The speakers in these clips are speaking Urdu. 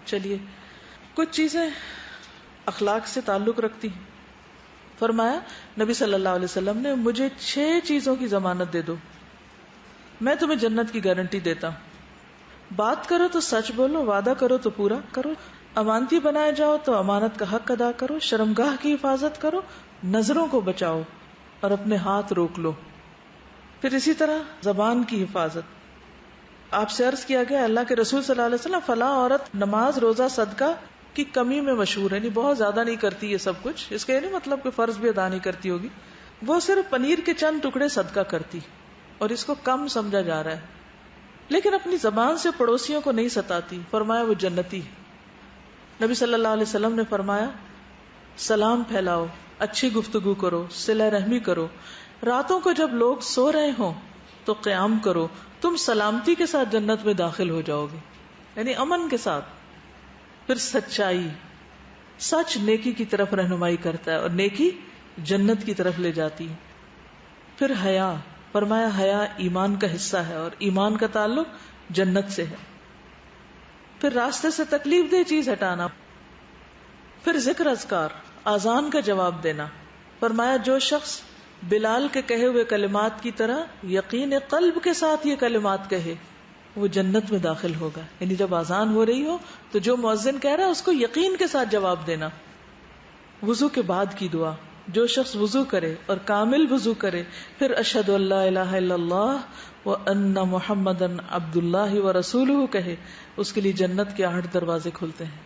چلیے کچھ چیزیں اخلاق سے تعلق رکھتی ہیں. فرمایا نبی صلی اللہ علیہ وسلم نے مجھے 6 چیزوں کی ضمانت دے دو، میں تمہیں جنت کی گارنٹی دیتا ہوں. بات کرو تو سچ بولو، وعدہ کرو تو پورا کرو، امانتی بنائے جاؤ تو امانت کا حق ادا کرو، شرمگاہ کی حفاظت کرو، نظروں کو بچاؤ اور اپنے ہاتھ روک لو. پھر اسی طرح زبان کی حفاظت. آپ سے عرض کیا گیا اللہ کے رسول صلی اللہ علیہ وسلم فلاں عورت نماز روزہ صدقہ کی کمی میں مشہور ہے، یعنی بہت زیادہ نہیں کرتی یہ سب کچھ. اس کا یہ نہیں مطلب کہ فرض بھی ادا نہیں کرتی ہوگی، وہ صرف پنیر کے چند ٹکڑے صدقہ کرتی اور اس کو کم سمجھا جا رہا ہے، لیکن اپنی زبان سے پڑوسیوں کو نہیں ستاتی. فرمایا وہ جنتی. نبی صلی اللہ علیہ وسلم نے فرمایا سلام پھیلاؤ، اچھی گفتگو کرو، صلہ رحمی کرو، راتوں کو جب لوگ سو رہے ہوں تو قیام کرو، تم سلامتی کے ساتھ جنت میں داخل ہو جاؤ گے، یعنی امن کے ساتھ. پھر سچائی، سچ نیکی کی طرف رہنمائی کرتا ہے اور نیکی جنت کی طرف لے جاتی ہے. پھر حیا، فرمایا حیا ایمان کا حصہ ہے اور ایمان کا تعلق جنت سے ہے. پھر راستے سے تکلیف دہ چیز ہٹانا. پھر ذکر اذکار، اذان کا جواب دینا. فرمایا جو شخص بلال کے کہے ہوئے کلمات کی طرح یقین قلب کے ساتھ یہ کلمات کہے وہ جنت میں داخل ہوگا. یعنی جب اذان ہو رہی ہو تو جو مؤذن کہہ رہا ہے اس کو یقین کے ساتھ جواب دینا. وضو کے بعد کی دعا، جو شخص وضو کرے اور کامل وضو کرے پھر اشہد ان لا الہ الا اللہ وان محمدا عبد اللہ ورسولہ کہے، اس کے لیے جنت کے 8 دروازے کھلتے ہیں.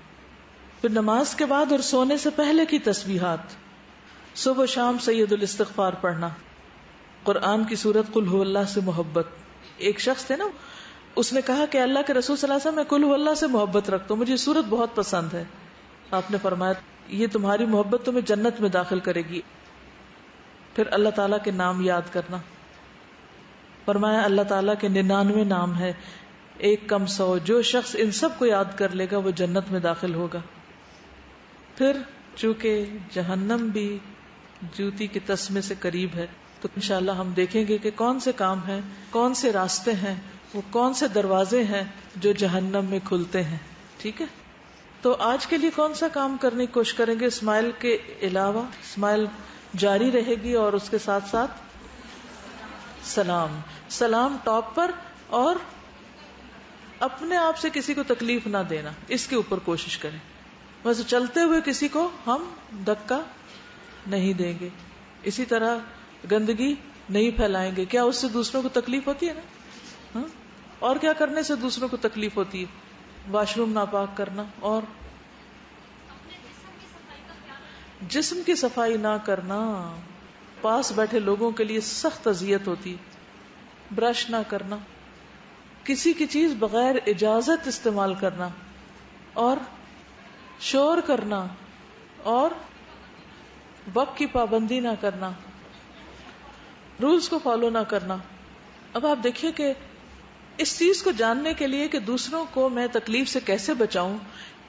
پھر نماز کے بعد اور سونے سے پہلے کی تسبیحات، صبح و شام سید الاستغفار پڑھنا، قرآن کی سورت قل هو اللہ سے محبت. ایک شخص تھے نا، اس نے کہا کہ اللہ کے رسول صلی اللہ علیہ وسلم میں قل هو اللہ سے محبت رکھتا ہوں، مجھے یہ سورت بہت پسند ہے. آپ نے فرمایا یہ تمہاری محبت تمہیں جنت میں داخل کرے گی. پھر اللہ تعالیٰ کے نام یاد کرنا. فرمایا اللہ تعالیٰ کے 99 نام ہے، 1 کم 100، جو شخص ان سب کو یاد کر لے گا وہ جنت میں داخل ہوگا. پھر چونکہ جہنم بھی جوتی کے تسمے سے قریب ہے تو انشاءاللہ ہم دیکھیں گے کہ کون سے کام ہیں، کون سے راستے ہیں، وہ کون سے دروازے ہیں جو جہنم میں کھلتے ہیں. ٹھیک ہے، تو آج کے لیے کون سا کام کرنے کی کوشش کریں گے؟ اسمائل کے علاوہ اسمائل جاری رہے گی اور اس کے ساتھ ساتھ سلام ٹاپ پر، اور اپنے آپ سے کسی کو تکلیف نہ دینا، اس کے اوپر کوشش کریں. بس چلتے ہوئے کسی کو ہم دھکا نہیں دیں گے، اسی طرح گندگی نہیں پھیلائیں گے. کیا اس سے دوسروں کو تکلیف ہوتی ہے نا؟ اور کیا کرنے سے دوسروں کو تکلیف ہوتی ہے؟ واش روم ناپاک کرنا، اور جسم کی صفائی نہ کرنا. پاس بیٹھے لوگوں کے لیے سخت اذیت ہوتی ہے. برش نہ کرنا، کسی کی چیز بغیر اجازت استعمال کرنا، اور شور کرنا، اور وقت کی پابندی نہ کرنا، رولز کو فالو نہ کرنا. اب آپ دیکھیے کہ اس چیز کو جاننے کے لیے کہ دوسروں کو میں تکلیف سے کیسے بچاؤں،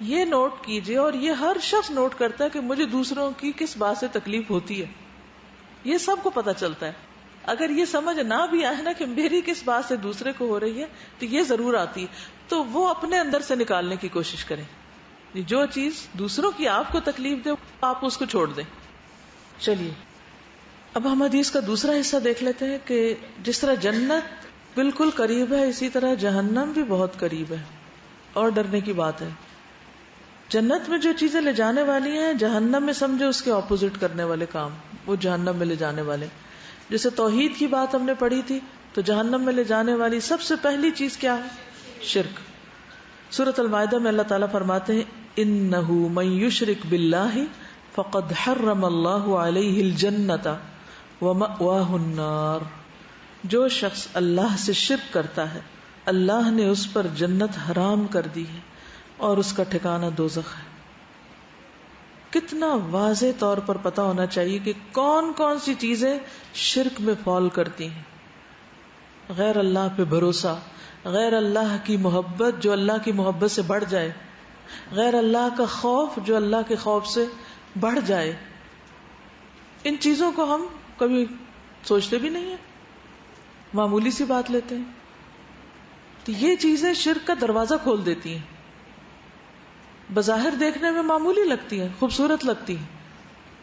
یہ نوٹ کیجئے، اور یہ ہر شخص نوٹ کرتا ہے کہ مجھے دوسروں کی کس بات سے تکلیف ہوتی ہے. یہ سب کو پتا چلتا ہے. اگر یہ سمجھ نہ بھی آئے نا کہ میری کس بات سے دوسرے کو ہو رہی ہے، تو یہ ضرور آتی ہے، تو وہ اپنے اندر سے نکالنے کی کوشش کریں. جو چیز دوسروں کی آپ کو تکلیف دے آپ اس کو چھوڑ دیں. چلیے اب ہم حدیث کا دوسرا حصہ دیکھ لیتے ہیں کہ جس طرح جنت بالکل قریب ہے اسی طرح جہنم بھی بہت قریب ہے. اور ڈرنے کی بات ہے، جنت میں جو چیزیں لے جانے والی ہیں جہنم میں سمجھے اس کے اپوزٹ کرنے والے کام وہ جہنم میں لے جانے والے. جیسے توحید کی بات ہم نے پڑھی تھی، تو جہنم میں لے جانے والی سب سے پہلی چیز کیا ہے؟ شرک. سورۃ المائدہ میں اللہ تعالیٰ فرماتے ہیں انہ من یشرک باللہ فقد حرم اللہ علیہ الجنۃ ومأواہ النار. جو شخص اللہ سے شرک کرتا ہے اللہ نے اس پر جنت حرام کر دی ہے اور اس کا ٹھکانہ دوزخ ہے. کتنا واضح طور پر پتا ہونا چاہیے کہ کون کون سی چیزیں شرک میں فال کرتی ہیں. غیر اللہ پہ بھروسہ، غیر اللہ کی محبت جو اللہ کی محبت سے بڑھ جائے، غیر اللہ کا خوف جو اللہ کے خوف سے بڑھ جائے. ان چیزوں کو ہم کبھی سوچتے بھی نہیں ہیں، معمولی سی بات لیتے ہیں. تو یہ چیزیں شرک کا دروازہ کھول دیتی ہیں. بظاہر دیکھنے میں معمولی لگتی ہیں، خوبصورت لگتی ہیں،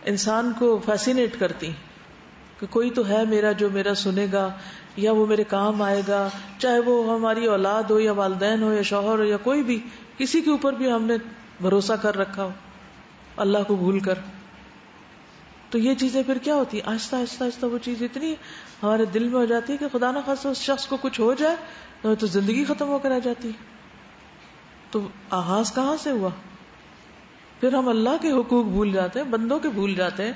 انسان کو فیسینیٹ کرتی ہیں کہ کوئی تو ہے میرا جو میرا سنے گا یا وہ میرے کام آئے گا، چاہے وہ ہماری اولاد ہو یا والدین ہو یا شوہر ہو یا کوئی بھی، کسی کے اوپر بھی ہم نے بھروسہ کر رکھا ہو اللہ کو بھول کر. تو یہ چیزیں پھر کیا ہوتی ہیں، آہستہ آہستہ آہستہ وہ چیز اتنی ہمارے دل میں ہو جاتی ہے کہ خدا نہ خاصہ اس شخص کو کچھ ہو جائے تو زندگی ختم ہو کر آ جاتی ہے. تو آغاز کہاں سے ہوا؟ پھر ہم اللہ کے حقوق بھول جاتے ہیں، بندوں کے بھول جاتے ہیں.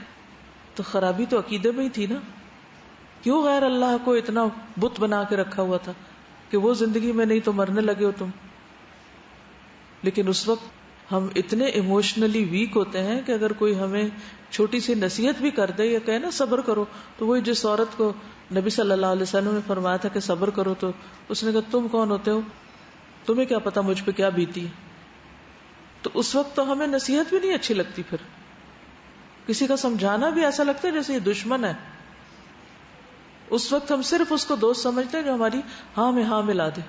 تو خرابی تو عقیدے میں ہی تھی نا. کیوں غیر اللہ کو اتنا بت بنا کے رکھا ہوا تھا کہ وہ زندگی میں نہیں تو مرنے لگے ہو تم. لیکن اس وقت ہم اتنے ایموشنلی ویک ہوتے ہیں کہ اگر کوئی ہمیں چھوٹی سی نصیحت بھی کر دے یا کہے نا صبر کرو، تو وہی جس عورت کو نبی صلی اللہ علیہ وسلم نے فرمایا تھا کہ صبر کرو، تو اس نے کہا تم کون ہوتے ہو، تمہیں کیا پتا مجھ پہ کیا بیتی ہے. تو اس وقت تو ہمیں نصیحت بھی نہیں اچھی لگتی، پھر کسی کا سمجھانا بھی ایسا لگتا ہے جیسے یہ دشمن ہے. اس وقت ہم صرف اس کو دوست سمجھتے ہیں جو ہماری ہاں میں ہاں ملا دے.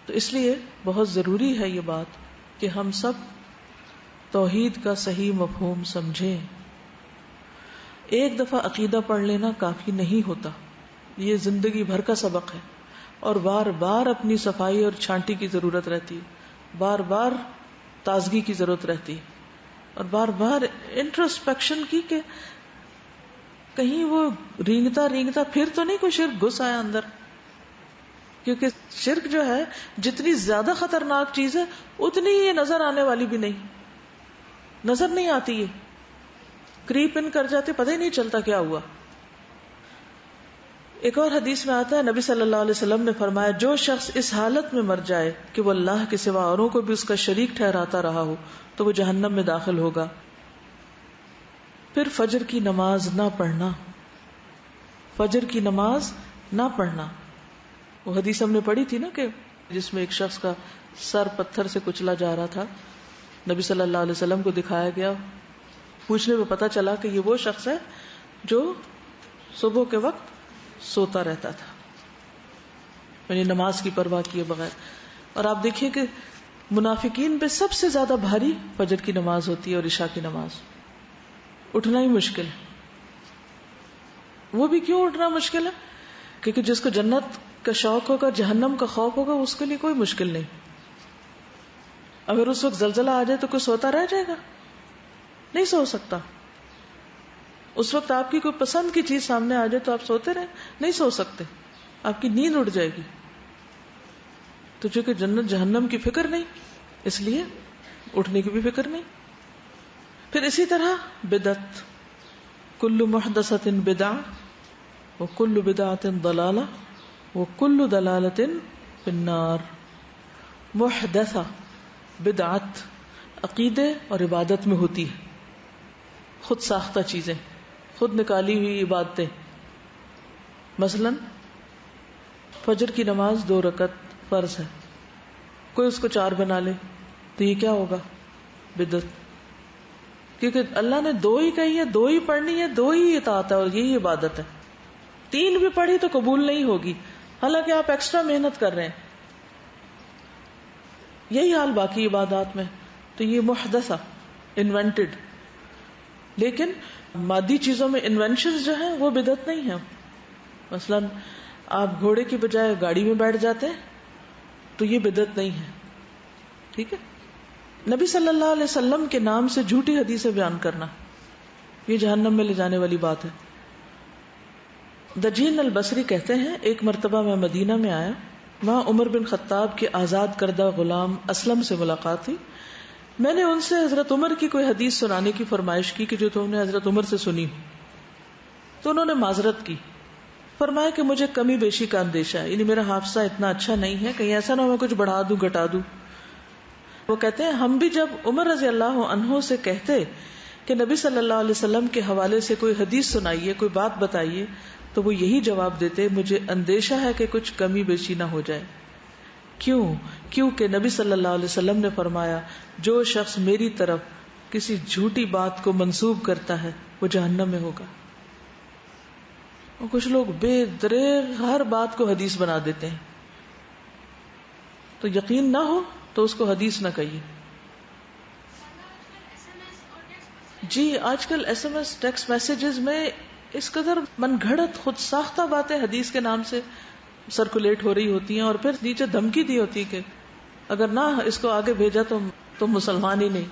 تو اس لیے بہت ضروری ہے یہ بات کہ ہم سب توحید کا صحیح مفہوم سمجھیں. ایک دفعہ عقیدہ پڑھ لینا کافی نہیں ہوتا، یہ زندگی بھر کا سبق ہے، اور بار بار اپنی صفائی اور چھانٹی کی ضرورت رہتی ہے، بار بار تازگی کی ضرورت رہتی ہے، اور بار بار انٹروسپیکشن کی کہ کہیں وہ رینگتا رینگتا پھر تو نہیں کوئی شرک گھس آیا اندر. کیونکہ شرک جو ہے جتنی زیادہ خطرناک چیز ہے اتنی ہی یہ نظر آنے والی بھی نہیں، نظر نہیں آتی، یہ کریپ ان کر جاتے، پتہ ہی نہیں چلتا کیا ہوا. ایک اور حدیث میں آتا ہے نبی صلی اللہ علیہ وسلم نے فرمایا جو شخص اس حالت میں مر جائے کہ وہ اللہ کے سوا اوروں کو بھی اس کا شریک ٹھہراتا رہا ہو تو وہ جہنم میں داخل ہوگا. پھر فجر کی نماز نہ پڑھنا، فجر کی نماز نہ پڑھنا. وہ حدیث ہم نے پڑھی تھی نا کہ جس میں ایک شخص کا سر پتھر سے کچلا جا رہا تھا، نبی صلی اللہ علیہ وسلم کو دکھایا گیا، پوچھنے میں پتا چلا کہ یہ وہ شخص ہے جو صبح کے وقت سوتا رہتا تھا، یعنی نماز کی پرواہ کیے بغیر. اور آپ دیکھیے کہ منافقین پہ سب سے زیادہ بھاری فجر کی نماز ہوتی ہے اور عشاء کی نماز. اٹھنا ہی مشکل. وہ بھی کیوں اٹھنا مشکل ہے؟ کیونکہ جس کو جنت کا شوق ہوگا، جہنم کا خوف ہوگا، اس کے لیے کوئی مشکل نہیں. اگر اس وقت زلزلہ آ جائے تو کوئی سوتا رہ جائے گا؟ نہیں سو سکتا. اس وقت آپ کی کوئی پسند کی چیز سامنے آ جائے تو آپ سوتے رہیں؟ نہیں سو سکتے، آپ کی نیند اڑ جائے گی. تو چونکہ جنت جہنم کی فکر نہیں، اس لیے اٹھنے کی بھی فکر نہیں. پھر اسی طرح بدعت، کل محدثۃ بدعہ وکل بدعۃ ضلالہ وکل ضلالۃ فی النار. محدثہ بدعت عقیدے اور عبادت میں ہوتی ہے، خود ساختہ چیزیں، خود نکالی ہوئی عبادتیں. مثلا فجر کی نماز 2 رکعت فرض ہے، کوئی اس کو 4 بنا لے تو یہ کیا ہوگا؟ بدعت. کیونکہ اللہ نے 2 ہی کہی ہے، 2 ہی پڑھنی ہے، 2 ہی اطاعت ہے اور یہی عبادت ہے. 3 بھی پڑھی تو قبول نہیں ہوگی، حالانکہ آپ ایکسٹرا محنت کر رہے ہیں. یہی حال باقی عبادات میں. تو یہ محدثہ، انوینٹڈ. لیکن مادی چیزوں میں انوینشنز جو ہیں وہ بدعت نہیں ہیں. مثلا آپ گھوڑے کی بجائے گاڑی میں بیٹھ جاتے ہیں تو یہ بدعت نہیں ہے. ٹھیک ہے. نبی صلی اللہ علیہ وسلم کے نام سے جھوٹی حدیثیں بیان کرنا، یہ جہنم میں لے جانے والی بات ہے. دجین البصری کہتے ہیں ایک مرتبہ میں مدینہ میں آیا، وہاں عمر بن خطاب کے آزاد کردہ غلام اسلم سے ملاقات ہوئی. میں نے ان سے حضرت عمر کی کوئی حدیث سنانے کی فرمائش کی کہ جو تم نے حضرت عمر سے سنی. تو انہوں نے معذرت کی، فرمایا کہ مجھے کمی بیشی کا اندیشہ ہے، یعنی میرا حافظہ اتنا اچھا نہیں ہے، کہیں ایسا نہ ہو میں کچھ بڑھا دوں گھٹا دوں. وہ کہتے ہیں ہم بھی جب عمر رضی اللہ عنہ سے کہتے کہ نبی صلی اللہ علیہ وسلم کے حوالے سے کوئی حدیث سنائیے، کوئی بات بتائیے، تو وہ یہی جواب دیتے مجھے اندیشہ ہے کہ کچھ کمی بیشی نہ ہو جائے. کیونکہ نبی صلی اللہ علیہ وسلم نے فرمایا جو شخص میری طرف کسی جھوٹی بات کو منسوب کرتا ہے وہ جہنم میں ہوگا. اور کچھ لوگ بے دریغ ہر بات کو حدیث بنا دیتے ہیں. تو یقین نہ ہو تو اس کو حدیث نہ کہیے. جی آج کل SMS ٹیکسٹ میسیجز میں اس قدر من گھڑت خود ساختہ باتیں حدیث کے نام سے سرکولیٹ ہو رہی ہوتی ہیں، اور پھر نیچے دھمکی دی ہوتی کہ اگر نہ اس کو آگے بھیجا تو تم مسلمان ہی نہیں.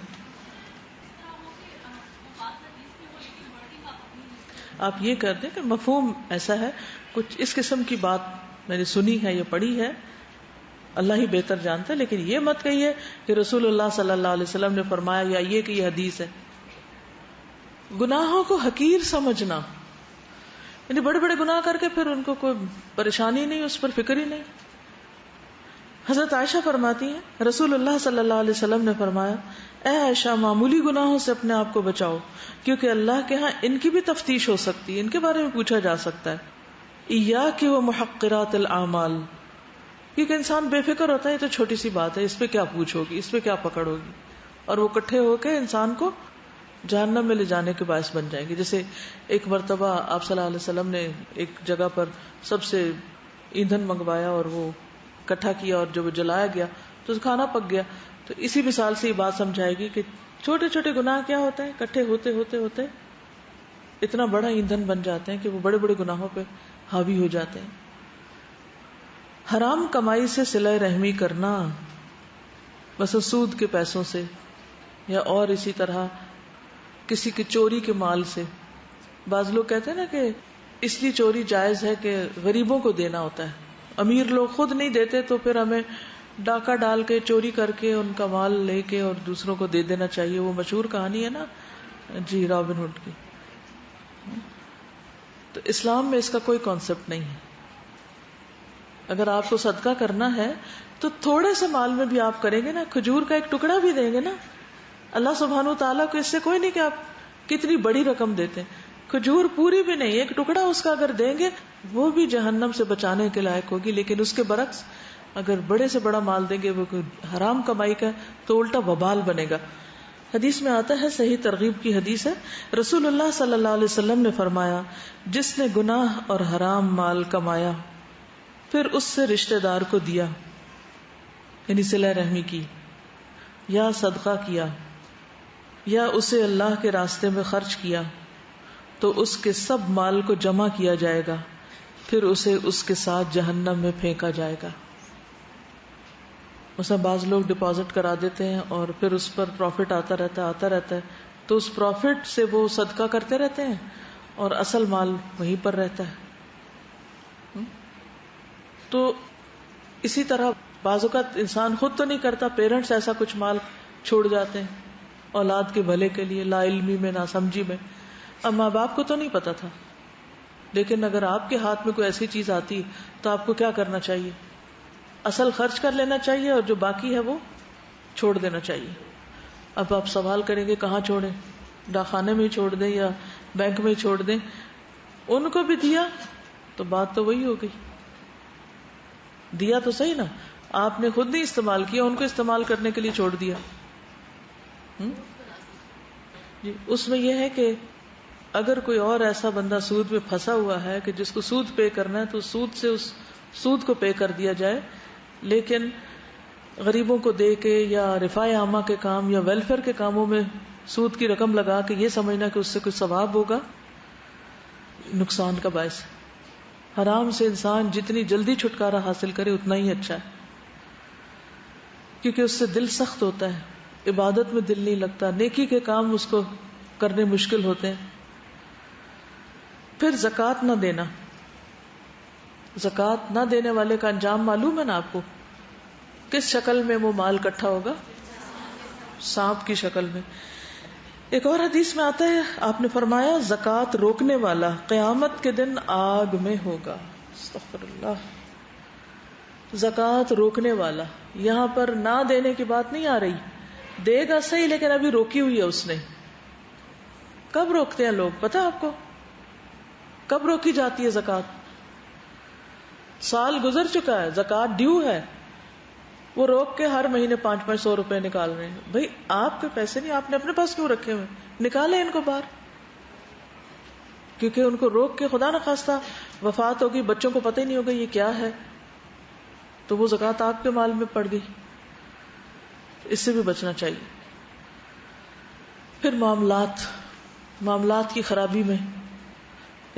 آپ یہ کر دیں کہ مفہوم ایسا ہے، کچھ اس قسم کی بات میں نے سنی ہے یا پڑھی ہے، اللہ ہی بہتر جانتا ہے، لیکن یہ مت کہیے کہ رسول اللہ صلی اللہ علیہ وسلم نے فرمایا یا یہ کہ یہ حدیث ہے. گناہوں کو حقیر سمجھنا، یعنی بڑے بڑے گناہ کر کے پھر ان کو کوئی پریشانی نہیں، اس پر فکر ہی نہیں. حضرت عائشہ فرماتی ہیں رسول اللہ صلی اللہ علیہ وسلم نے فرمایا، اے عائشہ معمولی گناہوں سے اپنے آپ کو بچاؤ، کیونکہ اللہ کے ہاں ان کی بھی تفتیش ہو سکتی ہے، ان کے بارے میں پوچھا جا سکتا ہے. ایاک و محقرات الاعمال، کیونکہ انسان بے فکر ہوتا ہے، یہ تو چھوٹی سی بات ہے، اس پہ کیا پوچھو گی، اس پہ کیا پکڑ ہوگی، اور وہ اکٹھے ہو کے انسان کو جہنم میں لے جانے کے باعث بن جائیں گے. جیسے ایک مرتبہ آپ صلی اللہ علیہ وسلم نے ایک جگہ پر سب سے ایندھن منگوایا اور وہ اکٹھا کیا، اور جب وہ جلایا گیا تو کھانا پک گیا. تو اسی مثال سے یہ بات سمجھائے گی کہ چھوٹے چھوٹے گناہ کیا ہوتے ہیں، اکٹھے ہوتے ہوتے ہوتے اتنا بڑا ایندھن بن جاتے ہیں کہ وہ بڑے بڑے گناہوں پہ حاوی ہو جاتے ہیں. حرام کمائی سے صلہ رحمی کرنا، بس سود کے پیسوں سے یا اور اسی طرح کسی کی چوری کے مال سے. بعض لوگ کہتے ہیں نا کہ اس لیے چوری جائز ہے کہ غریبوں کو دینا ہوتا ہے، امیر لوگ خود نہیں دیتے تو پھر ہمیں ڈاکہ ڈال کے چوری کر کے ان کا مال لے کے اور دوسروں کو دے دینا چاہیے. وہ مشہور کہانی ہے نا جی رابن ہوڈ کی. تو اسلام میں اس کا کوئی کانسیپٹ نہیں ہے. اگر آپ کو صدقہ کرنا ہے تو تھوڑے سے مال میں بھی آپ کریں گے نا، کھجور کا ایک ٹکڑا بھی دیں گے نا، اللہ سبحانہ تعالیٰ کو اس سے کوئی نہیں کہ آپ کتنی بڑی رقم دیتے ہیں. کھجور پوری بھی نہیں، ایک ٹکڑا اس کا اگر دیں گے وہ بھی جہنم سے بچانے کے لائق ہوگی. لیکن اس کے برعکس اگر بڑے سے بڑا مال دیں گے وہ حرام کمائی کا تو الٹا وبال بنے گا. حدیث میں آتا ہے، صحیح ترغیب کی حدیث ہے، رسول اللہ صلی اللہ علیہ وسلم نے فرمایا، جس نے گناہ اور حرام مال کمایا پھر اس سے رشتہ دار کو دیا، یعنی صلہ رحمی کی، یا صدقہ کیا، یا اسے اللہ کے راستے میں خرچ کیا، تو اس کے سب مال کو جمع کیا جائے گا، پھر اسے اس کے ساتھ جہنم میں پھینکا جائے گا. مثلا بعض لوگ ڈپازٹ کرا دیتے ہیں اور پھر اس پر پروفٹ آتا رہتا ہے تو اس پروفٹ سے وہ صدقہ کرتے رہتے ہیں اور اصل مال وہیں پر رہتا ہے. تو اسی طرح بعض اوقات انسان خود تو نہیں کرتا، پیرنٹس ایسا کچھ مال چھوڑ جاتے ہیں اولاد کے بھلے کے لیے، لا علمی میں، نا سمجھی میں. اب ماں باپ کو تو نہیں پتا تھا، لیکن اگر آپ کے ہاتھ میں کوئی ایسی چیز آتی تو آپ کو کیا کرنا چاہیے؟ اصل خرچ کر لینا چاہیے اور جو باقی ہے وہ چھوڑ دینا چاہیے. اب آپ سوال کریں گے کہاں چھوڑیں، ڈاکخانے میں ہی چھوڑ دیں یا بینک میں ہی چھوڑ دیں؟ ان کو بھی دیا تو بات تو وہی ہو گئی، دیا تو صحیح نا، آپ نے خود نہیں استعمال کیا، ان کو استعمال کرنے کے لیے چھوڑ دیا. جی اس میں یہ ہے کہ اگر کوئی اور ایسا بندہ سود میں پھنسا ہوا ہے کہ جس کو سود پے کرنا ہے تو سود سے اس سود کو پے کر دیا جائے، لیکن غریبوں کو دے کے یا رفاع عامہ کے کام یا ویلفیئر کے کاموں میں سود کی رقم لگا کے یہ سمجھنا کہ اس سے کچھ ثواب ہوگا، نقصان کا باعث ہے. حرام سے انسان جتنی جلدی چھٹکارا حاصل کرے اتنا ہی اچھا ہے، کیونکہ اس سے دل سخت ہوتا ہے، عبادت میں دل نہیں لگتا، نیکی کے کام اس کو کرنے مشکل ہوتے ہیں. پھر زکوٰۃ نہ دینا، زکوٰۃ نہ دینے والے کا انجام معلوم ہے نا آپ کو، کس شکل میں وہ مال اکٹھا ہوگا؟ سانپ کی شکل میں. ایک اور حدیث میں آتا ہے، آپ نے فرمایا زکوٰۃ روکنے والا قیامت کے دن آگ میں ہوگا. استغفر اللہ. زکوٰۃ روکنے والا، یہاں پر نہ دینے کی بات نہیں آ رہی، دے گا صحیح لیکن ابھی روکی ہوئی ہے اس نے. کب روکتے ہیں لوگ پتہ آپ کو؟ کب روکی جاتی ہے زکوٰۃ؟ سال گزر چکا ہے، زکوٰۃ ڈیو ہے، وہ روک کے ہر مہینے 500 روپے نکال رہے ہیں. بھائی آپ کے پیسے نہیں، آپ نے اپنے پاس کیوں رکھے ہوئے؟ نکالیں ان کو باہر. کیونکہ ان کو روک کے خدا نہ خواستہ وفات ہوگی، بچوں کو پتہ ہی نہیں ہوگا یہ کیا ہے، تو وہ زکوٰۃ آپ کے مال میں پڑ گئی. اس سے بھی بچنا چاہیے. پھر معاملات، معاملات کی خرابی میں.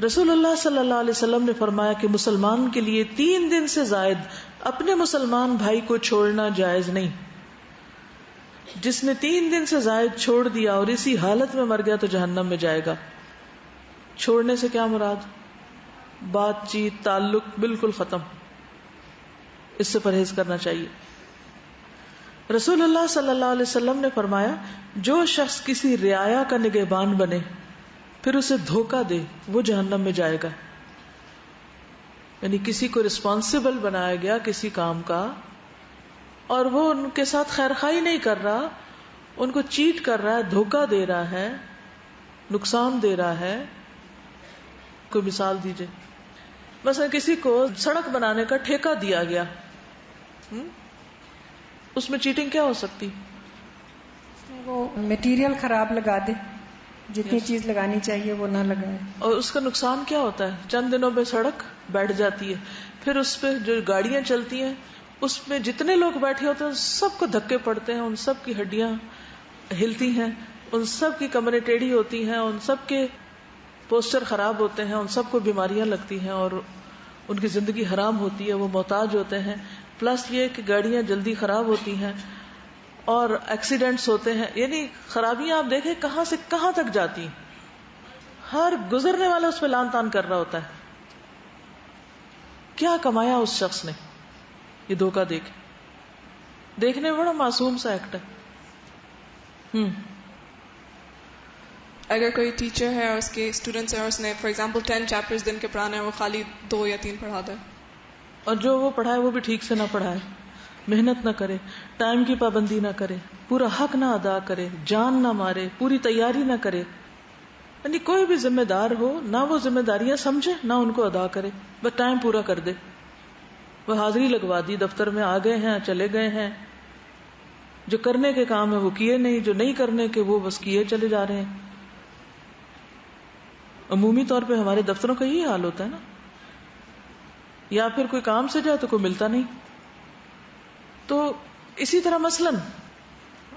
رسول اللہ صلی اللہ علیہ وسلم نے فرمایا کہ مسلمان کے لیے 3 دن سے زائد اپنے مسلمان بھائی کو چھوڑنا جائز نہیں. جس نے 3 دن سے زائد چھوڑ دیا اور اسی حالت میں مر گیا تو جہنم میں جائے گا. چھوڑنے سے کیا مراد؟ بات چیت تعلق بالکل ختم. اس سے پرہیز کرنا چاہیے. رسول اللہ صلی اللہ علیہ وسلم نے فرمایا جو شخص کسی رعایا کا نگہبان بنے پھر اسے دھوکہ دے وہ جہنم میں جائے گا. یعنی کسی کو رسپانسبل بنایا گیا کسی کام کا اور وہ ان کے ساتھ خیر خواہی نہیں کر رہا، ان کو چیٹ کر رہا ہے، دھوکہ دے رہا ہے، نقصان دے رہا ہے. کوئی مثال دیجئے. مثلا کسی کو سڑک بنانے کا ٹھیکہ دیا گیا، اس میں چیٹنگ کیا ہو سکتی؟ وہ میٹیریل خراب لگا دے، جتنی چیز لگانی چاہیے وہ نہ لگائے. اور اس کا نقصان کیا ہوتا ہے؟ چند دنوں میں سڑک بیٹھ جاتی ہے، پھر اس پہ جو گاڑیاں چلتی ہیں اس میں جتنے لوگ بیٹھے ہوتے ہیں سب کو دھکے پڑتے ہیں، ان سب کی ہڈیاں ہلتی ہیں، ان سب کی کمریں ٹیڑھی ہوتی ہیں، ان سب کے پوسچر خراب ہوتے ہیں، ان سب کو بیماریاں لگتی ہیں اور ان کی زندگی حرام ہوتی ہے، وہ محتاج ہوتے ہیں. پلس یہ کہ گاڑیاں جلدی خراب ہوتی ہیں اور ایکسیڈنٹس ہوتے ہیں. یعنی خرابیاں آپ دیکھیں کہاں سے کہاں تک جاتی ہیں. ہر گزرنے والا اس پہ لان تان کر رہا ہوتا ہے. کیا کمایا اس شخص نے یہ دھوکہ دے کے؟ دیکھنے میں بڑا معصوم سا ایکٹ ہے. اگر کوئی ٹیچر ہے اور اس کے اسٹوڈنٹس ہیں اور اس نے فار ایگزامپل 10 چیپٹرز دن کے پڑھانا ہے، وہ خالی 2 یا 3 پڑھاتا ہے، اور جو وہ پڑھائے وہ بھی ٹھیک سے نہ پڑھائے، محنت نہ کرے، ٹائم کی پابندی نہ کرے، پورا حق نہ ادا کرے، جان نہ مارے، پوری تیاری نہ کرے. یعنی کوئی بھی ذمہ دار ہو نہ وہ ذمہ داریاں سمجھے نہ ان کو ادا کرے، بس ٹائم پورا کر دے. وہ حاضری لگوا دی، دفتر میں آ گئے ہیں، چلے گئے ہیں، جو کرنے کے کام ہے وہ کیے نہیں، جو نہیں کرنے کے وہ بس کیے چلے جا رہے ہیں. عمومی طور پہ ہمارے دفتروں کا یہی حال ہوتا ہے نا. یا پھر کوئی کام سے جائے تو کوئی ملتا نہیں. تو اسی طرح مثلاً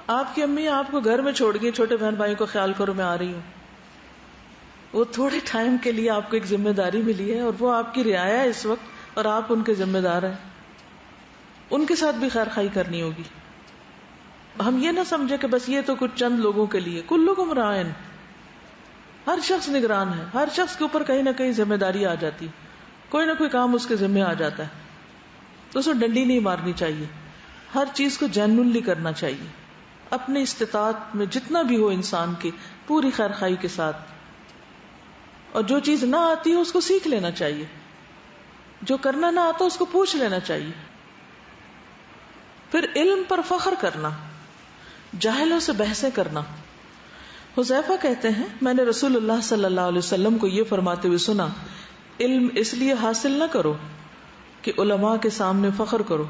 آپ کی امی آپ کو گھر میں چھوڑ گئی، چھوٹے بہن بھائی کو خیال کرو میں آ رہی ہوں. وہ تھوڑے ٹائم کے لیے آپ کو ایک ذمہ داری ملی ہے اور وہ آپ کی رعایا ہے اس وقت اور آپ ان کے ذمہ دار ہیں. ان کے ساتھ بھی خیر خواہی کرنی ہوگی. ہم یہ نہ سمجھے کہ بس یہ تو کچھ چند لوگوں کے لیے. کلکم راعٍ، ہر شخص نگران ہے، ہر شخص کے اوپر کہیں نہ کہیں ذمہ داری آ جاتی، کوئی نہ کوئی کام اس کے ذمہ آ جاتا ہے. تو اسے ڈنڈی نہیں مارنی چاہیے، ہر چیز کو جینوئنلی کرنا چاہیے، اپنی استطاعت میں جتنا بھی ہو انسان کی پوری خیر خواہی کے ساتھ. اور جو چیز نہ آتی ہے اس کو سیکھ لینا چاہیے، جو کرنا نہ آتا اس کو پوچھ لینا چاہیے. پھر علم پر فخر کرنا، جاہلوں سے بحثیں کرنا. حذیفہ کہتے ہیں میں نے رسول اللہ صلی اللہ علیہ وسلم کو یہ فرماتے ہوئے سنا، علم اس لیے حاصل نہ کرو کہ علماء کے سامنے فخر کرو،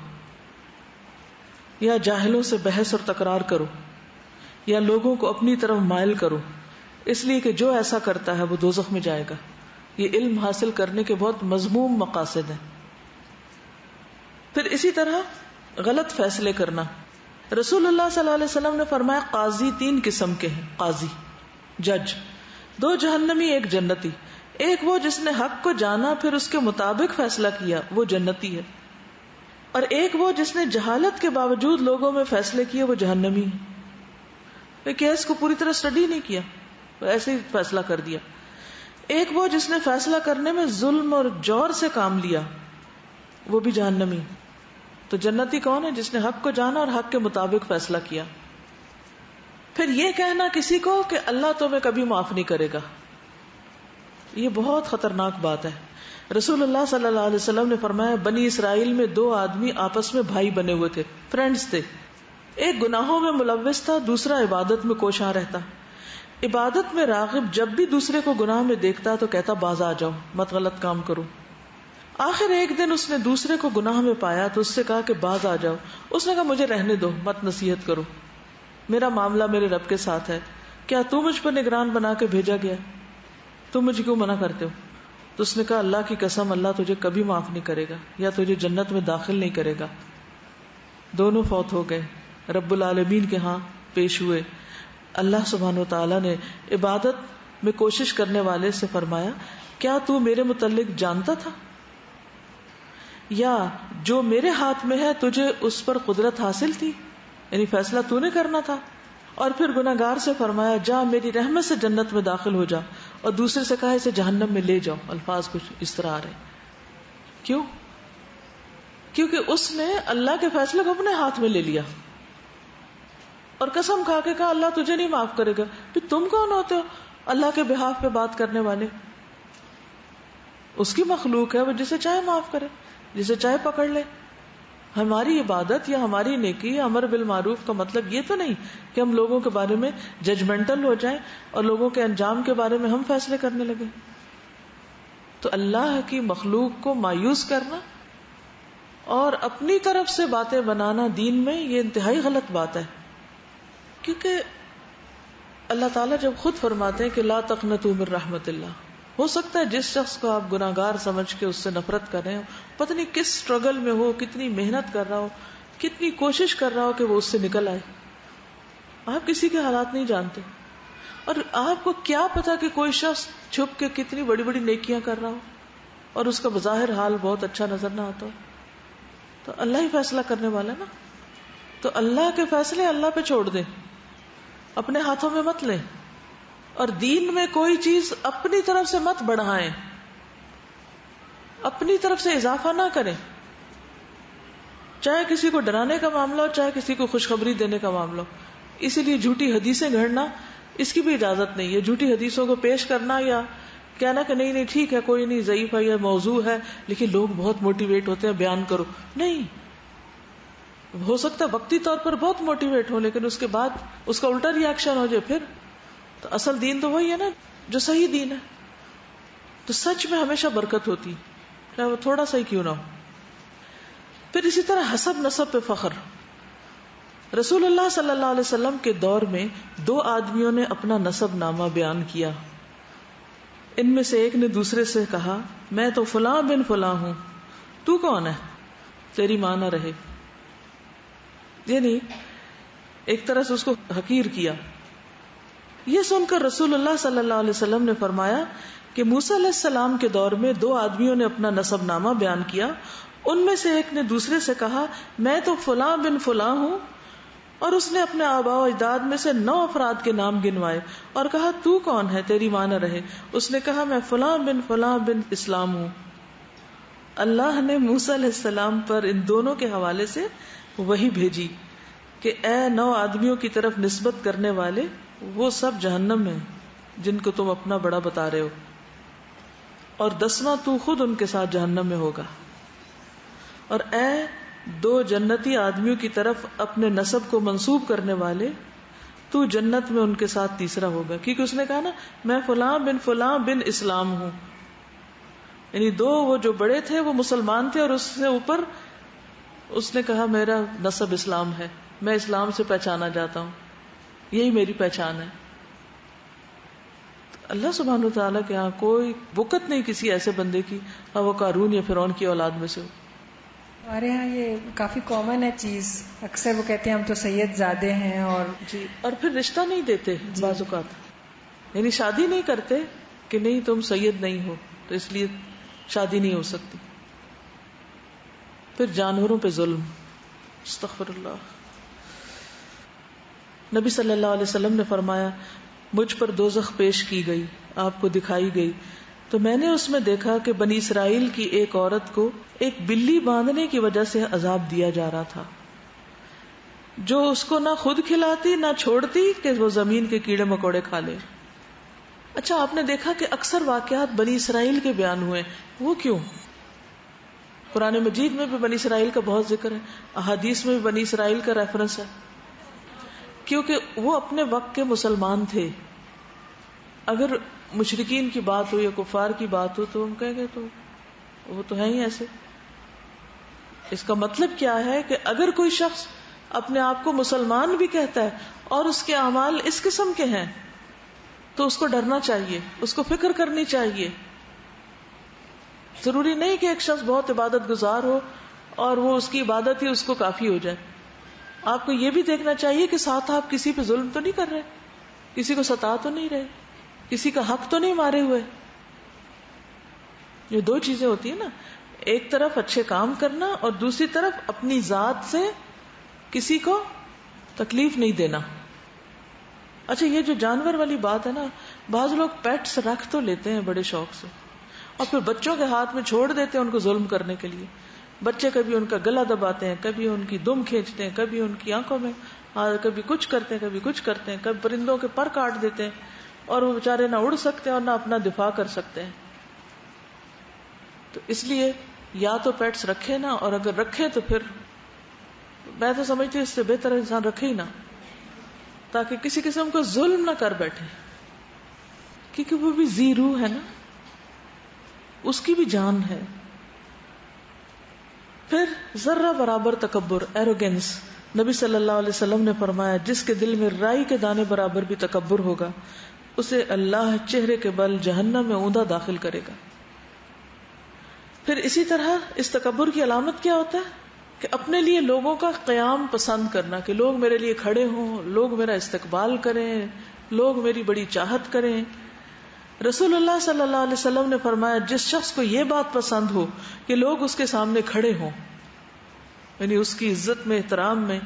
یا جاہلوں سے بحث اور تکرار کرو، یا لوگوں کو اپنی طرف مائل کرو، اس لیے کہ جو ایسا کرتا ہے وہ دوزخ میں جائے گا. یہ علم حاصل کرنے کے بہت مذموم مقاصد ہیں. پھر اسی طرح غلط فیصلے کرنا. رسول اللہ صلی اللہ علیہ وسلم نے فرمایا قاضی 3 قسم کے ہیں. قاضی جج، 2 جہنمی 1 جنتی. ایک وہ جس نے حق کو جانا پھر اس کے مطابق فیصلہ کیا، وہ جنتی ہے. اور ایک وہ جس نے جہالت کے باوجود لوگوں میں فیصلے کیے، وہ جہنمی ہے. کیس کو پوری طرح اسٹڈی نہیں کیا، ایسے ہی فیصلہ کر دیا. ایک وہ جس نے فیصلہ کرنے میں ظلم اور جور سے کام لیا، وہ بھی جہنمی. تو جنتی کون ہے؟ جس نے حق کو جانا اور حق کے مطابق فیصلہ کیا. پھر یہ کہنا کسی کو کہ اللہ تمہیں کبھی معاف نہیں کرے گا، یہ بہت خطرناک بات ہے. رسول اللہ صلی اللہ علیہ وسلم نے فرمایا بنی اسرائیل میں 2 آدمی آپس میں بھائی بنے ہوئے تھے، فرینڈز تھے. ایک گناہوں میں ملوث تھا، دوسرا عبادت میں کوشاں رہتا. عبادت میں راغب جب بھی دوسرے کو گناہ میں دیکھتا تو کہتا باز آ جاؤ، مت غلط کام کرو. آخر ایک دن اس نے دوسرے کو گناہ میں پایا تو اس سے کہا کہ باز آ جاؤ. اس نے کہا مجھے رہنے دو، مت نصیحت کرو، میرا معاملہ میرے رب کے ساتھ ہے. کیا تو مجھ پر نگران بنا کے بھیجا گیا؟ تم مجھے کیوں منع کرتے ہو؟ تو اس نے کہا اللہ کی قسم اللہ تجھے کبھی معاف نہیں کرے گا یا تجھے جنت میں داخل نہیں کرے گا. دونوں فوت ہو گئے، رب العالمین کے ہاں پیش ہوئے. اللہ سبحانہ و تعالیٰ نے عبادت میں کوشش کرنے والے سے فرمایا کیا تو میرے متعلق جانتا تھا؟ یا جو میرے ہاتھ میں ہے تجھے اس پر قدرت حاصل تھی، یعنی فیصلہ تو نے کرنا تھا؟ اور پھر گناہگار سے فرمایا جا میری رحمت سے جنت میں داخل ہو جا، اور دوسرے سے کہا اسے جہنم میں لے جاؤ. الفاظ کچھ اس طرح آ رہے. کیوں؟ کیونکہ اس نے اللہ کے فیصلے کو اپنے ہاتھ میں لے لیا اور قسم کھا کے کہا اللہ تجھے نہیں معاف کرے گا. پھر تم کون ہوتے ہو اللہ کے بہاف پہ بات کرنے والے؟ اس کی مخلوق ہے، وہ جسے چاہے معاف کرے، جسے چاہے پکڑ لے. ہماری عبادت یا ہماری نیکی یا امر بالمعروف کا مطلب یہ تو نہیں کہ ہم لوگوں کے بارے میں ججمنٹل ہو جائیں اور لوگوں کے انجام کے بارے میں ہم فیصلے کرنے لگے. تو اللہ کی مخلوق کو مایوس کرنا اور اپنی طرف سے باتیں بنانا دین میں یہ انتہائی غلط بات ہے. کیونکہ اللہ تعالیٰ جب خود فرماتے ہیں کہ لا تقنطوا من رحمت اللہ، ہو سکتا ہے جس شخص کو آپ گناہگار سمجھ کے اس سے نفرت کر رہے ہو، پتہ نہیں کس سٹرگل میں ہو، کتنی محنت کر رہا ہو، کتنی کوشش کر رہا ہو کہ وہ اس سے نکل آئے. آپ کسی کے حالات نہیں جانتے، اور آپ کو کیا پتا کہ کوئی شخص چھپ کے کتنی بڑی بڑی نیکیاں کر رہا ہو اور اس کا بظاہر حال بہت اچھا نظر نہ آتا ہو. تو اللہ ہی فیصلہ کرنے والا ہے نا. تو اللہ کے فیصلے اللہ پہ چھوڑ دیں، اپنے ہاتھوں میں مت لیں. اور دین میں کوئی چیز اپنی طرف سے مت بڑھائیں، اپنی طرف سے اضافہ نہ کریں. چاہے کسی کو ڈرانے کا معاملہ ہو، چاہے کسی کو خوشخبری دینے کا معاملہ ہو. اسی لیے جھوٹی حدیثیں گھڑنا اس کی بھی اجازت نہیں ہے. جھوٹی حدیثوں کو پیش کرنا یا کہنا کہ نہیں نہیں ٹھیک ہے کوئی نہیں، ضعیف ہے یا موضوع ہے، لیکن لوگ بہت موٹیویٹ ہوتے ہیں بیان کرو. نہیں، ہو سکتا ہے وقتی طور پر بہت موٹیویٹ ہو لیکن اس کے بعد اس کا الٹا ری ایکشن ہو جائے. پھر تو اصل دین تو وہی ہے نا جو صحیح دین ہے. تو سچ میں ہمیشہ برکت ہوتی، چاہے وہ تھوڑا سا ہی کیوں نہ ہو. پھر اسی طرح حسب نسب پہ فخر. رسول اللہ صلی اللہ علیہ وسلم کے دور میں 2 آدمیوں نے اپنا نسب نامہ بیان کیا. ان میں سے ایک نے دوسرے سے کہا میں تو فلاں بن فلاں ہوں، تو کون ہے؟ تیری ماں نہ رہے. یعنی ایک طرح سے اس کو حقیر کیا. یہ سن کر رسول اللہ صلی اللہ علیہ وسلم نے فرمایا کہ موسیٰ علیہ السلام کے دور میں 2 آدمیوں نے اپنا نسب نامہ بیان کیا. ان میں سے ایک نے دوسرے سے کہا میں تو فلاں بن فلاں ہوں، اور اس نے اپنے آباء و اجداد میں سے 9 افراد کے نام گنوائے اور کہا تو کون ہے؟ تیری ماں نہ رہے. اس نے کہا میں فلاں بن اسلام ہوں. اللہ نے موسیٰ علیہ السلام پر ان دونوں کے حوالے سے وحی بھیجی کہ اے 9 آدمیوں کی طرف نسبت کرنے والے، وہ سب جہنم میں جن کو تم اپنا بڑا بتا رہے ہو، اور 10واں تو خود ان کے ساتھ جہنم میں ہوگا. اور اے 2 جنتی آدمیوں کی طرف اپنے نسب کو منسوب کرنے والے، تو جنت میں ان کے ساتھ تیسرا ہوگا. کیونکہ اس نے کہا نا میں فلاں بن اسلام ہوں، یعنی 2 وہ جو بڑے تھے وہ مسلمان تھے، اور اس سے اوپر اس نے کہا میرا نسب اسلام ہے، میں اسلام سے پہچانا جاتا ہوں، یہی میری پہچان ہے. اللہ سبحانہ وتعالیٰ کے ہاں کوئی بکت نہیں کسی ایسے بندے کی، وہ قارون یا فرعون کی اولاد میں سے ہو. ہمارے ہاں یہ کافی کامن ہے چیز، اکثر وہ کہتے ہیں ہم تو سید زادے ہیں، اور جی، اور پھر رشتہ نہیں دیتے بعض اوقات، یعنی شادی نہیں کرتے کہ نہیں تم سید نہیں ہو تو اس لیے شادی نہیں ہو سکتی. پھر جانوروں پہ ظلم، استغفر اللہ. نبی صلی اللہ علیہ وسلم نے فرمایا مجھ پر دوزخ پیش کی گئی، آپ کو دکھائی گئی، تو میں نے اس میں دیکھا کہ بنی اسرائیل کی ایک عورت کو ایک بلی باندھنے کی وجہ سے عذاب دیا جا رہا تھا، جو اس کو نہ خود کھلاتی نہ چھوڑتی کہ وہ زمین کے کیڑے مکوڑے کھا لے. اچھا آپ نے دیکھا کہ اکثر واقعات بنی اسرائیل کے بیان ہوئے، وہ کیوں؟ قرآن مجید میں بھی بنی اسرائیل کا بہت ذکر ہے، احادیث میں بھی بنی اسرائیل کا ریفرنس ہے، کیونکہ وہ اپنے وقت کے مسلمان تھے. اگر مشرکین کی بات ہو یا کفار کی بات ہو تو ہم کہیں گے تو وہ تو ہے ہی ایسے. اس کا مطلب کیا ہے کہ اگر کوئی شخص اپنے آپ کو مسلمان بھی کہتا ہے اور اس کے اعمال اس قسم کے ہیں تو اس کو ڈرنا چاہیے، اس کو فکر کرنی چاہیے. ضروری نہیں کہ ایک شخص بہت عبادت گزار ہو اور وہ اس کی عبادت ہی اس کو کافی ہو جائے. آپ کو یہ بھی دیکھنا چاہیے کہ ساتھ آپ کسی پہ ظلم تو نہیں کر رہے، کسی کو ستا تو نہیں رہے. کسی کا حق تو نہیں مارے ہوئے. یہ دو چیزیں ہوتی ہیں نا، ایک طرف اچھے کام کرنا اور دوسری طرف اپنی ذات سے کسی کو تکلیف نہیں دینا. اچھا یہ جو جانور والی بات ہے نا، بعض لوگ پیٹس رکھ تو لیتے ہیں بڑے شوق سے اور پھر بچوں کے ہاتھ میں چھوڑ دیتے ہیں ان کو ظلم کرنے کے لیے. بچے کبھی ان کا گلا دباتے ہیں، کبھی ان کی دم کھینچتے ہیں، کبھی ان کی آنکھوں میں، کبھی کچھ کرتے ہیں، کبھی کچھ کرتے ہیں، کبھی پرندوں کے پر کاٹ دیتے ہیں اور وہ بےچارے نہ اڑ سکتے ہیں اور نہ اپنا دفاع کر سکتے ہیں. تو اس لیے یا تو پیٹس رکھے نا، اور اگر رکھے تو پھر میں تو سمجھتی ہوں اس سے بہتر انسان رکھے ہی نا، تاکہ کسی قسم کو ظلم نہ کر بیٹھے، کیونکہ وہ بھی ذی روح ہے نا، اس کی بھی جان ہے. پھر ذرہ برابر تکبر، ایروگینس. نبی صلی اللہ علیہ وسلم نے فرمایا جس کے دل میں رائی کے دانے برابر بھی تکبر ہوگا اسے اللہ چہرے کے بل جہنم میں اوندا داخل کرے گا. پھر اسی طرح اس تکبر کی علامت کیا ہوتا ہے کہ اپنے لیے لوگوں کا قیام پسند کرنا، کہ لوگ میرے لیے کھڑے ہوں، لوگ میرا استقبال کریں، لوگ میری بڑی چاہت کریں. رسول اللہ صلی اللہ علیہ وسلم نے فرمایا جس شخص کو یہ بات پسند ہو کہ لوگ اس کے سامنے کھڑے ہوں، یعنی اس کی عزت میں، احترام میں،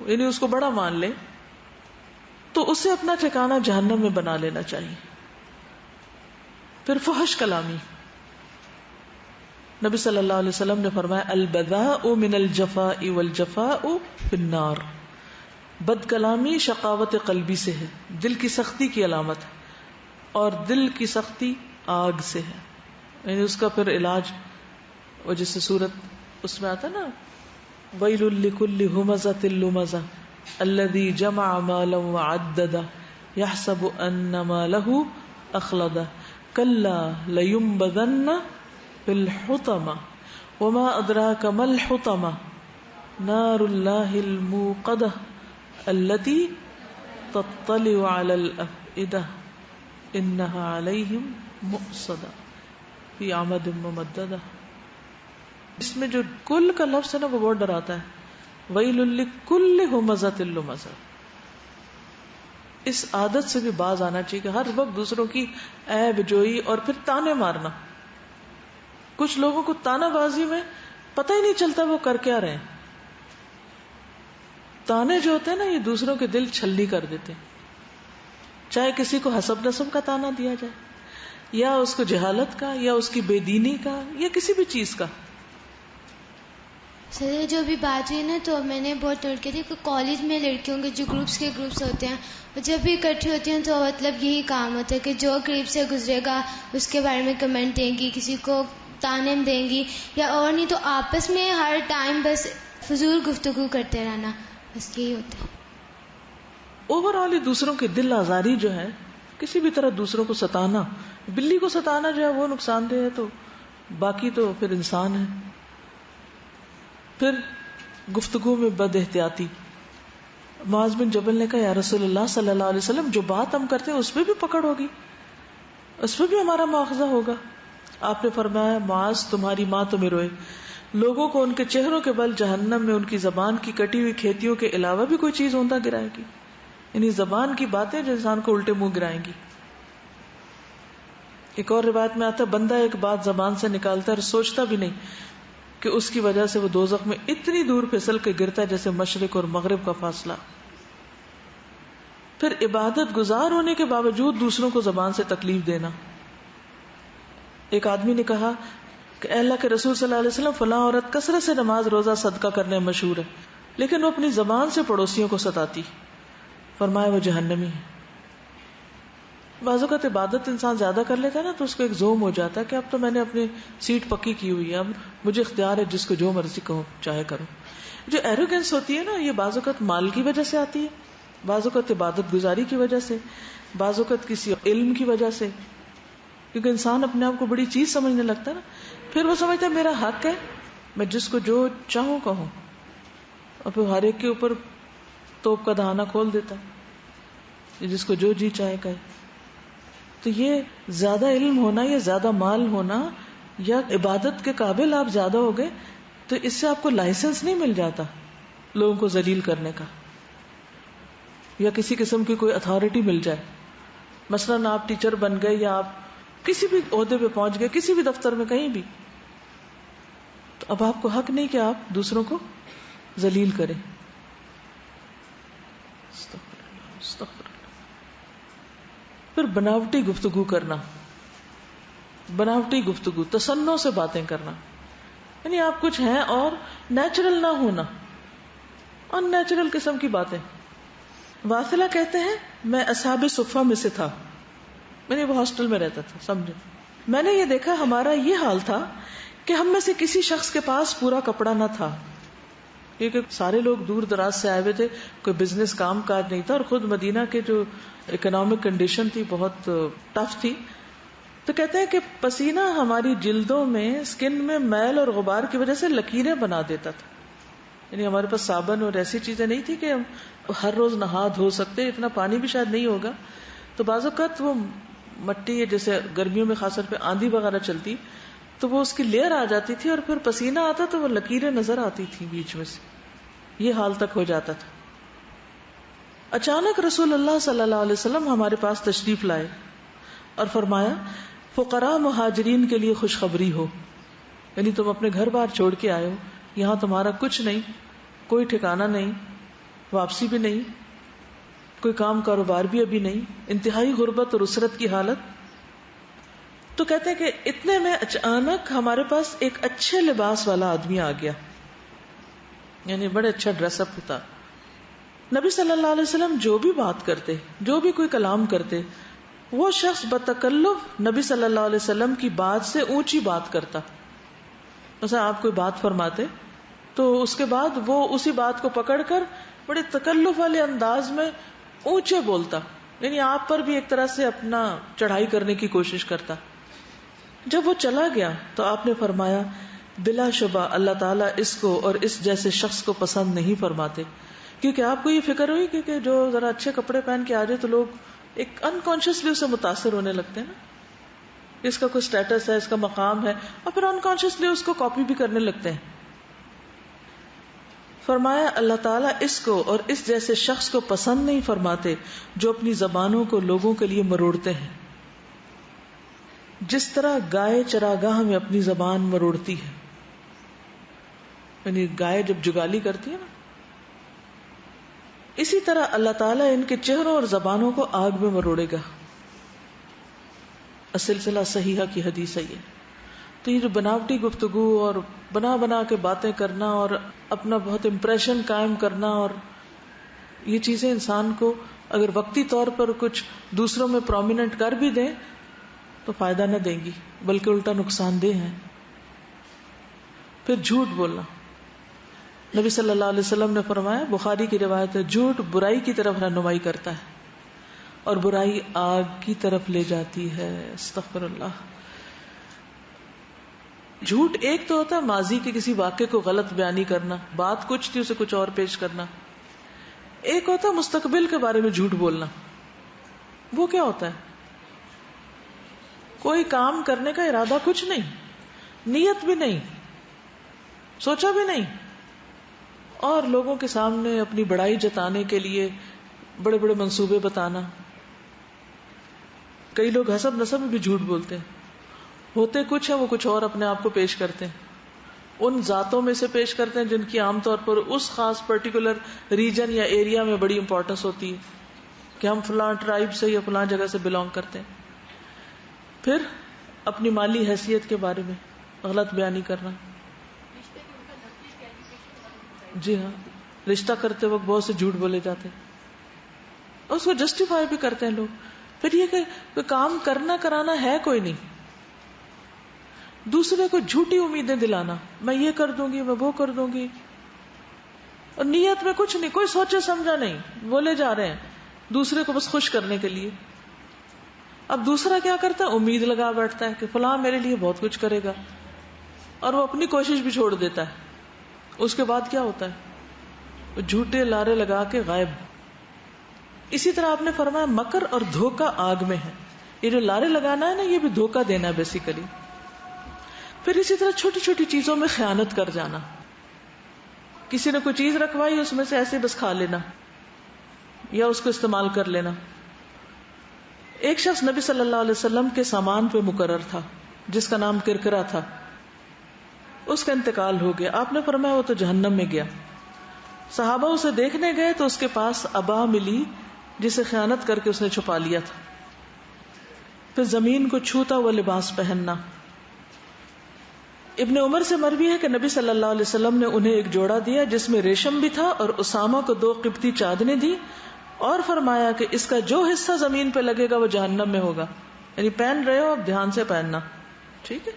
یعنی اس کو بڑا مان لے، تو اسے اپنا ٹھکانہ جہنم میں بنا لینا چاہیے. پھر فحش کلامی. نبی صلی اللہ علیہ وسلم نے فرمایا البذاء من الجفاء والجفاء فی النار. بد کلامی شقاوت قلبی سے ہے، دل کی سختی کی علامت ہے، اور دل کی سختی آگ سے ہے. یعنی اس کا پھر علاج وہ جیسے سورت اس میں آتا نا ویل لکل ہمزۃ لمزہ الذی جمع مالا وعددہ یحسب ان مالہ اخلدہ کلا لینبذن فی الحطمہ وما ادراک ما الحطمہ نار اللہ الموقدہ التي تطلع علی الافئدہ انہا علیہم مؤصدہ فی عمد ممددہ. اس میں جو کل کا لفظ ہے نا وہ بہت ڈراتا ہے. ویل لکل ہمزۃ لمزہ. اس عادت سے بھی باز آنا چاہیے کہ ہر وقت دوسروں کی عیب جوئی اور پھر تانے مارنا. کچھ لوگوں کو تانا بازی میں پتہ ہی نہیں چلتا وہ کر کیا رہے ہیں. تانے جو ہوتے ہیں نا یہ دوسروں کے دل چھلنی کر دیتے ہیں، چاہے کسی کو حسب نسب کا تانا دیا جائے یا اس کو جہالت کا یا اس کی بے دینی کا یا کسی بھی چیز کا. سر جو بھی بات ہوئی نا تو میں نے بہت نوٹ کی تھی کہ کالج میں لڑکیوں کے جو گروپس ہوتے ہیں وہ جب بھی اکٹھی ہوتی ہیں تو مطلب یہی کام ہوتا ہے کہ جو قریب سے گزرے گا اس کے بارے میں کمنٹ دیں گی، کسی کو تانے دیں گی، یا اور نہیں تو آپس میں ہر ٹائم بس فضول گفتگو کرتے رہنا، بس یہی ہوتا ہے. اوور آل دوسروں کی دل آزاری جو ہے، کسی بھی طرح دوسروں کو ستانا، بلی کو ستانا جو ہے وہ نقصان دہ ہے، تو باقی تو پھر انسان ہے. پھر گفتگو میں بد احتیاطی. معاذ بن جبل نے کہا یا رسول اللہ صلی اللہ علیہ وسلم جو بات ہم کرتے ہیں اس پہ بھی پکڑ ہوگی، اس پہ بھی ہمارا مواخذہ ہوگا. آپ نے فرمایا معاذ تمہاری ماں تمہیں روئے. لوگوں کو ان کے چہروں کے بل جہنم میں ان کی زبان کی کٹی ہوئی کھیتیوں کے علاوہ بھی کوئی چیز اوندا گرائے گی، یعنی زبان کی باتیں جو انسان کو الٹے منہ گرائیں گی. ایک اور روایت میں آتا ہے بندہ ایک بات زبان سے نکالتا ہے اور سوچتا بھی نہیں کہ اس کی وجہ سے وہ دوزخ میں اتنی دور پھسل کے گرتا ہے جیسے مشرق اور مغرب کا فاصلہ. پھر عبادت گزار ہونے کے باوجود دوسروں کو زبان سے تکلیف دینا. ایک آدمی نے کہا کہ اے اللہ کے رسول صلی اللہ علیہ وسلم فلاں عورت کثرت سے نماز روزہ صدقہ کرنے میں مشہور ہے لیکن وہ اپنی زبان سے پڑوسیوں کو ستاتی. فرمایا وہ جہنمی ہے. بعض اوقات عبادت انسان زیادہ کر لیتا ہے نا تو اس کو ایک زوم ہو جاتا ہے کہ اب تو میں نے اپنی سیٹ پکی کی ہوئی ہے، اب مجھے اختیار ہے جس کو جو مرضی کہوں چاہے کروں. جو ایروگینس ہوتی ہے نا یہ بعض اوقات مال کی وجہ سے آتی ہے، بعض اوقات عبادت گزاری کی وجہ سے، بعض اوقات کسی علم کی وجہ سے، کیونکہ انسان اپنے آپ کو بڑی چیز سمجھنے لگتا ہے نا. پھر وہ سمجھتا ہے میرا حق ہے، میں جس کو جو چاہوں کہوں، اور پھر ہر ایک کے اوپر توپ کا دہانہ کھول دیتا ہے، جس کو جو جی چاہے کہے. تو یہ زیادہ علم ہونا یا زیادہ مال ہونا یا عبادت کے قابل آپ زیادہ ہو گئے تو اس سے آپ کو لائسنس نہیں مل جاتا لوگوں کو ذلیل کرنے کا یا کسی قسم کی کوئی اتھارٹی مل جائے. مثلاً آپ ٹیچر بن گئے یا آپ کسی بھی عہدے پہ پہنچ گئے، کسی بھی دفتر میں کہیں بھی، تو اب آپ کو حق نہیں کہ آپ دوسروں کو ذلیل کریں. استغفر اللہ. پھر بناوٹی گفتگو کرنا، بناوٹی گفتگو، تصنع سے باتیں کرنا، یعنی آپ کچھ ہیں اور نیچرل نہ ہونا، ان نیچرل قسم کی باتیں. واصلہ کہتے ہیں میں اصحاب صفہ میں سے تھا، میں وہ ہاسٹل میں رہتا تھا. سمجھے، میں نے یہ دیکھا ہمارا یہ حال تھا کہ ہم میں سے کسی شخص کے پاس پورا کپڑا نہ تھا، کیونکہ سارے لوگ دور دراز سے آئے ہوئے تھے، کوئی بزنس کام کاج نہیں تھا، اور خود مدینہ کے جو اکنامک کنڈیشن تھی بہت ٹف تھی. تو کہتے ہیں کہ پسینہ ہماری جلدوں میں، اسکن میں میل اور غبار کی وجہ سے لکیریں بنا دیتا تھا. یعنی ہمارے پاس صابن اور ایسی چیزیں نہیں تھی کہ ہم ہر روز نہا دھو سکتے، اتنا پانی بھی شاید نہیں ہوگا. تو بعض اوقات وہ مٹی، جیسے گرمیوں میں خاص طور پہ آندھی وغیرہ چلتی تو وہ اس کی لیئر آ جاتی تھی اور پھر پسینہ آتا تو وہ لکیریں نظر آتی تھی بیچ میں سے. یہ حال تک ہو جاتا تھا. اچانک رسول اللہ صلی اللہ علیہ وسلم ہمارے پاس تشریف لائے اور فرمایا فقراء مہاجرین کے لیے خوشخبری ہو، یعنی تم اپنے گھر بار چھوڑ کے آئے ہو، یہاں تمہارا کچھ نہیں، کوئی ٹھکانہ نہیں، واپسی بھی نہیں، کوئی کام کاروبار بھی ابھی نہیں، انتہائی غربت اور اسرت کی حالت. تو کہتے ہیں کہ اتنے میں اچانک ہمارے پاس ایک اچھے لباس والا آدمی آ گیا، یعنی بڑے اچھا ڈریس اپ ہوتا. نبی صلی اللہ علیہ وسلم جو بھی بات کرتے، جو بھی کوئی کلام کرتے، وہ شخص بتکلف نبی صلی اللہ علیہ وسلم کی بات سے اونچی بات کرتا. مثلا آپ کوئی بات فرماتے تو اس کے بعد وہ اسی بات کو پکڑ کر بڑے تکلف والے انداز میں اونچے بولتا، یعنی آپ پر بھی ایک طرح سے اپنا چڑھائی کرنے کی کوشش کرتا. جب وہ چلا گیا تو آپ نے فرمایا بلا شبہ اللہ تعالیٰ اس کو اور اس جیسے شخص کو پسند نہیں فرماتے. کیونکہ آپ کو یہ فکر ہوئی کہ جو ذرا اچھے کپڑے پہن کے آ جائے تو لوگ ایک انکانشیسلی اسے متاثر ہونے لگتے ہیں نا، اس کا کوئی سٹیٹس ہے، اس کا مقام ہے، اور پھر انکانشیسلی اس کو کاپی بھی کرنے لگتے ہیں. فرمایا اللہ تعالیٰ اس کو اور اس جیسے شخص کو پسند نہیں فرماتے جو اپنی زبانوں کو لوگوں کے لیے مروڑتے ہیں، جس طرح گائے چراگاہ میں اپنی زبان مروڑتی ہے. یعنی گائے جب جگالی کرتی ہے نا، اسی طرح اللہ تعالیٰ ان کے چہروں اور زبانوں کو آگ میں مروڑے گا. السلسلہ صحیحہ کی حدیث ہے یہ. تو یہ جو بناوٹی گفتگو اور بنا کے باتیں کرنا اور اپنا بہت امپریشن قائم کرنا، اور یہ چیزیں انسان کو اگر وقتی طور پر کچھ دوسروں میں پرومیننٹ کر بھی دیں تو فائدہ نہ دیں گی، بلکہ الٹا نقصان دہ ہیں. پھر جھوٹ بولنا. نبی صلی اللہ علیہ وسلم نے فرمایا، بخاری کی روایت ہے، جھوٹ برائی کی طرف رہنمائی کرتا ہے اور برائی آگ کی طرف لے جاتی ہے. استغفر اللہ. جھوٹ ایک تو ہوتا ہے ماضی کے کسی واقعے کو غلط بیانی کرنا، بات کچھ تھی اسے کچھ اور پیش کرنا. ایک ہوتا ہے مستقبل کے بارے میں جھوٹ بولنا. وہ کیا ہوتا ہے؟ کوئی کام کرنے کا ارادہ کچھ نہیں، نیت بھی نہیں، سوچا بھی نہیں، اور لوگوں کے سامنے اپنی بڑائی جتانے کے لیے بڑے بڑے منصوبے بتانا. کئی لوگ حسب نسب میں بھی جھوٹ بولتے ہیں، ہوتے کچھ ہے وہ کچھ اور اپنے آپ کو پیش کرتے ہیں. ان ذاتوں میں سے پیش کرتے ہیں جن کی عام طور پر اس خاص پرٹیکولر ریجن یا ایریا میں بڑی امپورٹنس ہوتی ہے کہ ہم فلاں ٹرائب سے یا فلاں جگہ سے بلونگ کرتے ہیں. پھر اپنی مالی حیثیت کے بارے میں غلط بیانی کرنا. جی ہاں، رشتہ کرتے وقت بہت سے جھوٹ بولے جاتے ہیں اور اس کو جسٹیفائی بھی کرتے ہیں لوگ. پھر یہ کہ کام کرنا کرانا ہے کوئی نہیں، دوسرے کو جھوٹی امیدیں دلانا، میں یہ کر دوں گی، میں وہ کر دوں گی، اور نیت میں کچھ نہیں، کوئی سوچے سمجھا نہیں، بولے جا رہے ہیں دوسرے کو بس خوش کرنے کے لیے. اب دوسرا کیا کرتا ہے؟ امید لگا بیٹھتا ہے کہ فلاں میرے لیے بہت کچھ کرے گا، اور وہ اپنی کوشش بھی چھوڑ دیتا ہے. اس کے بعد کیا ہوتا ہے؟ وہ جھوٹے لارے لگا کے غائب. اسی طرح آپ نے فرمایا مکر اور دھوکہ آگ میں ہے. یہ جو لارے لگانا ہے نا، یہ بھی دھوکہ دینا ہے بیسیکلی. پھر اسی طرح چھوٹی چھوٹی چیزوں میں خیانت کر جانا. کسی نے کوئی چیز رکھوائی، اس میں سے ایسے بس کھا لینا یا اس کو استعمال کر لینا. ایک شخص نبی صلی اللہ علیہ وسلم کے سامان پہ مقرر تھا جس کا نام کرکرا تھا. اس کا انتقال ہو گیا. آپ نے فرمایا وہ تو جہنم میں گیا. صحابہ اسے دیکھنے گئے تو اس کے پاس عبا ملی جسے خیانت کر کے اس نے چھپا لیا تھا. پھر زمین کو چھوتا ہوا لباس پہننا. ابن عمر سے مروی ہے کہ نبی صلی اللہ علیہ وسلم نے انہیں ایک جوڑا دیا جس میں ریشم بھی تھا اور اسامہ کو 2 قبطی چادریں دی اور فرمایا کہ اس کا جو حصہ زمین پہ لگے گا وہ جہنم میں ہوگا. یعنی پہن رہے ہو اب دھیان سے پہننا. ٹھیک ہے.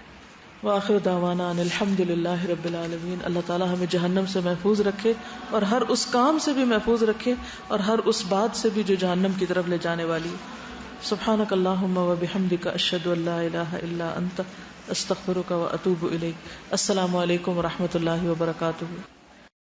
وآخر دعوانا ان الحمدللہ رب العالمین. اللہ تعالی ہمیں جہنم سے محفوظ رکھے اور ہر اس کام سے بھی محفوظ رکھے اور ہر اس بات سے بھی جو جہنم کی طرف لے جانے والی. سبحانک اللہم وبحمدک اشہد ان لا الہ الا انت استغفرک واتوب الیک. السلام علیکم ورحمۃ اللہ وبرکاتہ.